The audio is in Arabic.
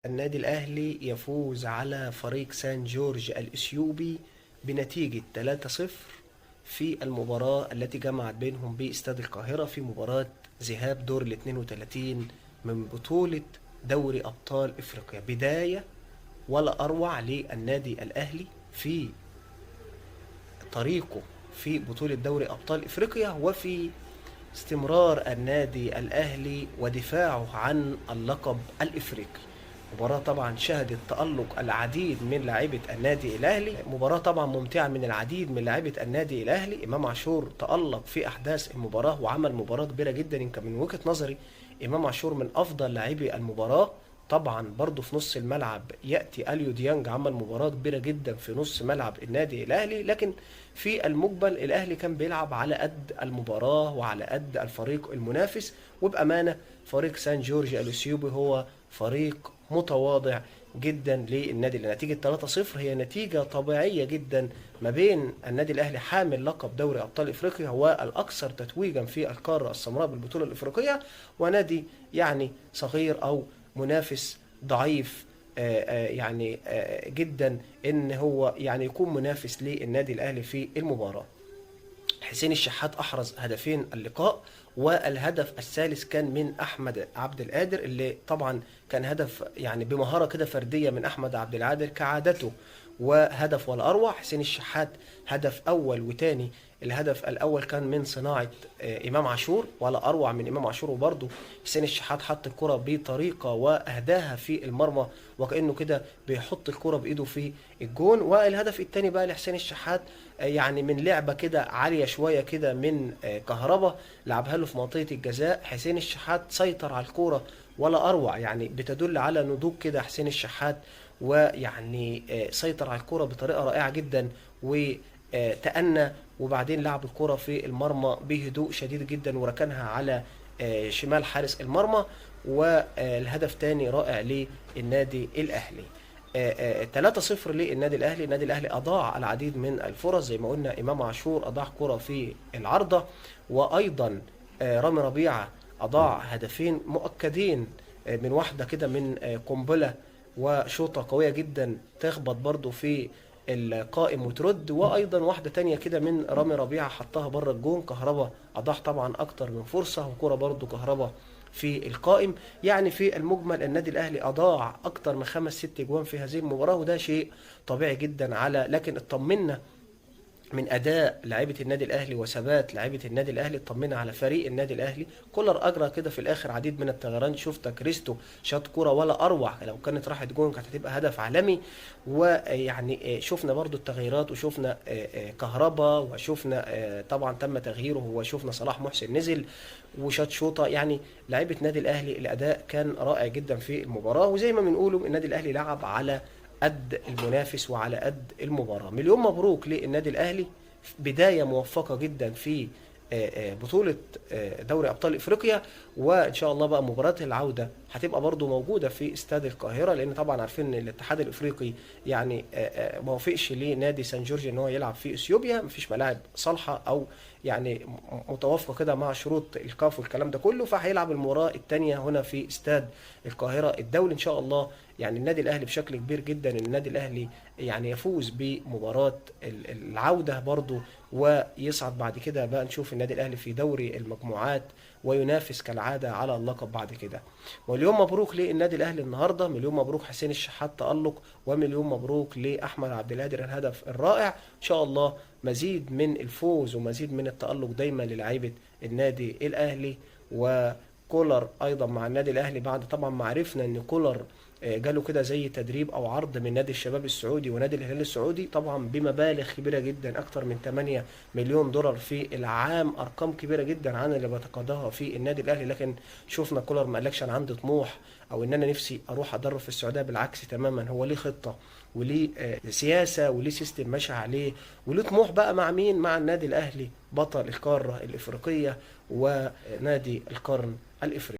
النادي الأهلي يفوز على فريق سان جورج الإثيوبي بنتيجة 3-0 في المباراة التي جمعت بينهم باستاد القاهرة في مباراة ذهاب دور ال 32 من بطولة دوري أبطال إفريقيا. بداية ولا أروع للنادي الأهلي في طريقه في بطولة دوري أبطال إفريقيا وفي استمرار النادي الأهلي ودفاعه عن اللقب الإفريقي. مباراة طبعا شهدت تألق العديد من لاعيبة النادي الأهلي، مباراة طبعا ممتعة من العديد من لاعيبة النادي الأهلي. إمام عاشور تألق في أحداث المباراة وعمل مباراة كبيرة جدا، يمكن من وجهة نظري إمام عاشور من أفضل لاعبي المباراة. طبعا برضه في نص الملعب يأتي أليو ديانج، عمل مباراة كبيرة جدا في نص ملعب النادي الأهلي. لكن في المقبل الأهلي كان بيلعب على قد المباراة وعلى قد الفريق المنافس، وبأمانة فريق سان جورج الأثيوبي هو فريق متواضع جدا للنادي. نتيجة 3-0 هي نتيجة طبيعية جدا ما بين النادي الأهلي حامل لقب دوري أبطال إفريقيا والأكثر تتويجا في القارة السمراء بالبطولة الإفريقية، ونادي يعني صغير أو منافس ضعيف جدا ان هو يعني يكون منافس للنادي الاهلي في المباراه. حسين الشحات احرز هدفين اللقاء، والهدف الثالث كان من احمد عبد القادر، اللي طبعا كان هدف يعني بمهاره كده فرديه من احمد عبد القادر كعادته، وهدف ولا اروع. حسين الشحات هدف اول وتاني، الهدف الاول كان من صناعه امام عاشور ولا اروع من امام عاشور، وبرده حسين الشحات حط الكره بطريقه واهداها في المرمى وكانه كده بيحط الكره بايده في الجون. والهدف الثاني بقى لحسين الشحات يعني من لعبه كده عاليه شويه كده من كهربا، لعبها له في منطقه الجزاء. حسين الشحات سيطر على الكوره ولا اروع، يعني بتدل على نضوج كده حسين الشحات، ويعني سيطر على الكرة بطريقة رائعة جدا وتأنى، وبعدين لعب الكرة في المرمى بهدوء شديد جدا وركنها على شمال حارس المرمى. والهدف تاني رائع للنادي الأهلي. 3-0 للنادي الأهلي. النادي الأهلي أضاع العديد من الفرص، زي ما قلنا إمام عاشور أضاع كرة في العارضة، وأيضا رامي ربيعة أضاع هدفين مؤكدين، من واحدة كده من قنبلة وشوطة قوية جدا تخبط برضو في القائم وترد، وايضا واحدة تانية كده من رامي ربيعة حطها بره الجون. كهربا اضاع طبعا اكتر من فرصة، وكرة برضو كهربا في القائم. يعني في المجمل النادي الاهلي اضاع اكتر من 5-6 جوان في هذه المباراة، وده شيء طبيعي جدا. لكن اطمنا من اداء لاعيبه النادي الاهلي وثبات لاعيبه النادي الاهلي، اطمنا على فريق النادي الاهلي. كولر اجرى كده في الاخر عديد من التغييرات، شفت كريستو شاط كوره ولا اروع، لو كانت راحت جون كانت هتبقى هدف عالمي. ويعني شفنا برضو التغييرات، وشفنا كهربا، وشفنا طبعا تم تغييره، وشفنا صلاح محسن نزل وشاط شوطه. يعني لاعيبه النادي الاهلي الاداء كان رائع جدا في المباراه، وزي ما بنقوله النادي الاهلي لعب على قد المنافس وعلى قد المباراة. مليون مبروك للنادي الأهلي، بداية موفقة جدا في بطولة دوري أبطال إفريقيا. وإن شاء الله بقى مباراة العودة هتبقى برضو موجودة في استاد القاهرة، لأن طبعا عارفين إن الاتحاد الإفريقي يعني ما وافقش لنادي سان جورج إن هو يلعب في إثيوبيا، مفيش ملاعب صالحة أو يعني متوافقة كده مع شروط الكاف والكلام ده كله، فهيلعب المباراة الثانية هنا في استاد القاهرة الدولي إن شاء الله. يعني النادي الأهلي بشكل كبير جدا إن النادي الأهلي يعني يفوز بمباراة العودة برضو، ويصعد بعد كده بقى نشوف النادي الاهلي في دوري المجموعات وينافس كالعاده على اللقب بعد كده. مليون مبروك للنادي الاهلي النهارده، مليون مبروك حسين الشحات تألق، ومليون مبروك لاحمد عبد القادر الهدف الرائع. ان شاء الله مزيد من الفوز ومزيد من التألق دايما للاعيبه النادي الاهلي. وكولر ايضا مع النادي الاهلي، بعد طبعا ما عرفنا ان كولر جاله كده زي تدريب او عرض من نادي الشباب السعودي ونادي الهلال السعودي، طبعا بمبالغ كبيره جدا اكتر من 8 مليون دولار في العام، ارقام كبيره جدا عن اللي بيتقاضاها في النادي الاهلي. لكن شفنا كولر ما قالكش انا عندي طموح او ان انا نفسي اروح ادرب في السعوديه، بالعكس تماما، هو ليه خطه وليه سياسه وليه سيستم ماشي عليه، وليه طموح بقى مع مين؟ مع النادي الاهلي بطل القاره الافريقيه ونادي القرن الافريقي.